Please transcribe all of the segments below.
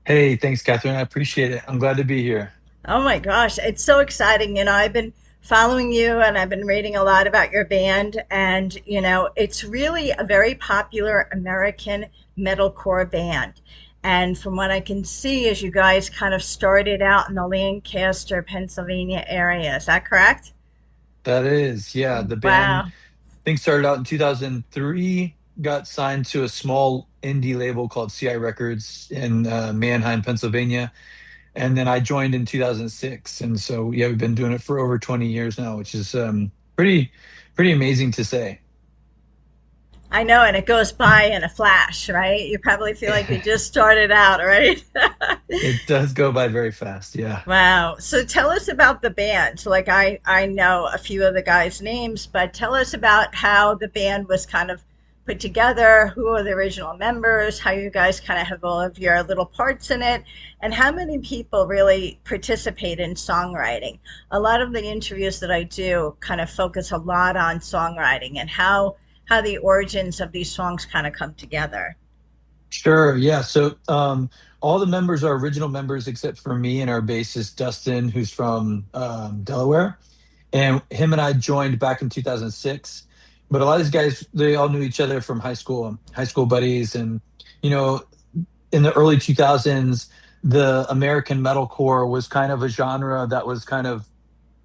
Hey, thanks, Catherine. I appreciate it. I'm glad to be here. Oh my gosh, it's so exciting. I've been following you and I've been reading a lot about your band, and it's really a very popular American metalcore band. And from what I can see, is you guys kind of started out in the Lancaster, Pennsylvania area. Is that correct? That is, yeah, the band Wow. thing started out in 2003, got signed to a small indie label called CI Records in Mannheim, Pennsylvania. And then I joined in 2006. And so, yeah, we've been doing it for over 20 years now, which is pretty amazing to say. I know, and it goes by in a flash, right? You probably feel like you just started out, right? It does go by very fast. Yeah. Wow. So tell us about the band. So like I know a few of the guys' names, but tell us about how the band was kind of put together, who are the original members, how you guys kind of have all of your little parts in it, and how many people really participate in songwriting. A lot of the interviews that I do kind of focus a lot on songwriting and how the origins of these songs kind of come together. Sure. Yeah. So all the members are original members except for me and our bassist Dustin, who's from Delaware. And him and I joined back in 2006. But a lot of these guys, they all knew each other from high school buddies. And, you know, in the early 2000s, the American metalcore was kind of a genre that was kind of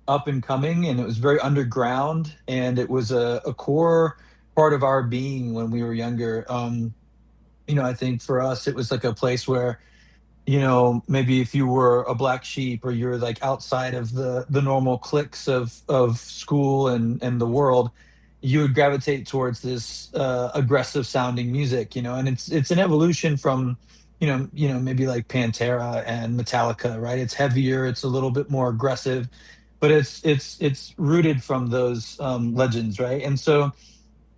up and coming, and it was very underground. And it was a core part of our being when we were younger. I think for us, it was like a place where maybe if you were a black sheep or you're like outside of the normal cliques of school and the world, you would gravitate towards this aggressive sounding music, and it's an evolution from, maybe like Pantera and Metallica, right? It's heavier, it's a little bit more aggressive, but it's rooted from those legends, right? And so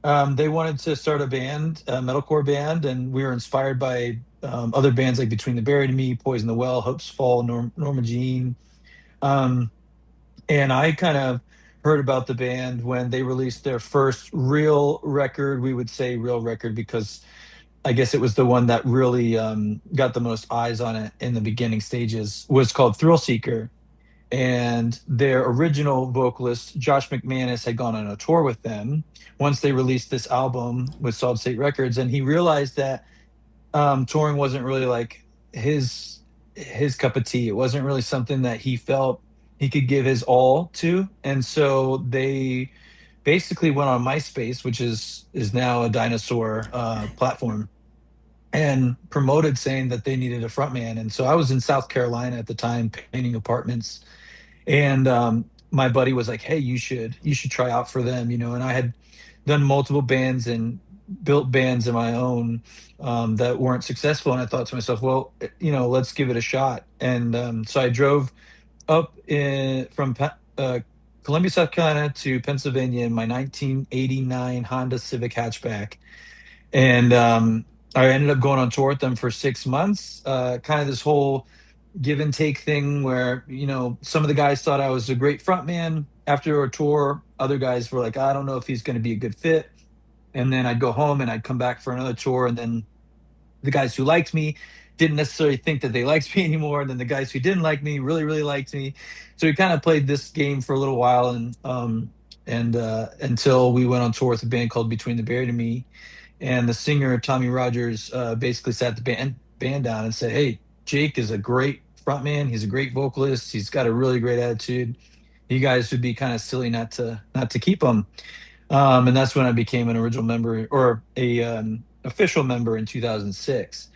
they wanted to start a band, a metalcore band, and we were inspired by other bands like Between the Buried and Me, Poison the Well, Hopes Fall, Norma Jean. Um, and I kind of heard about the band when they released their first real record. We would say real record because I guess it was the one that really got the most eyes on it in the beginning stages, was called Thrill Seeker. And their original vocalist, Josh McManus, had gone on a tour with them once they released this album with Solid State Records, and he realized that touring wasn't really like his cup of tea. It wasn't really something that he felt he could give his all to, and so they basically went on MySpace, which is now a dinosaur platform, and promoted saying that they needed a frontman. And so I was in South Carolina at the time painting apartments, and my buddy was like, "Hey, you should try out for them," And I had done multiple bands and built bands of my own that weren't successful, and I thought to myself, "Well, let's give it a shot." And so I drove up from Columbia, South Carolina to Pennsylvania in my 1989 Honda Civic hatchback, and I ended up going on tour with them for 6 months. Kind of this whole give and take thing where, some of the guys thought I was a great frontman after a tour. Other guys were like, I don't know if he's going to be a good fit. And then I'd go home and I'd come back for another tour. And then the guys who liked me didn't necessarily think that they liked me anymore. And then the guys who didn't like me really, really liked me. So we kind of played this game for a little while, and until we went on tour with a band called Between the Buried and Me. And the singer Tommy Rogers basically sat the band down and said, "Hey, Jake is a great frontman. He's a great vocalist. He's got a really great attitude. You guys would be kind of silly not to keep him." And that's when I became an original member, or a official member, in 2006.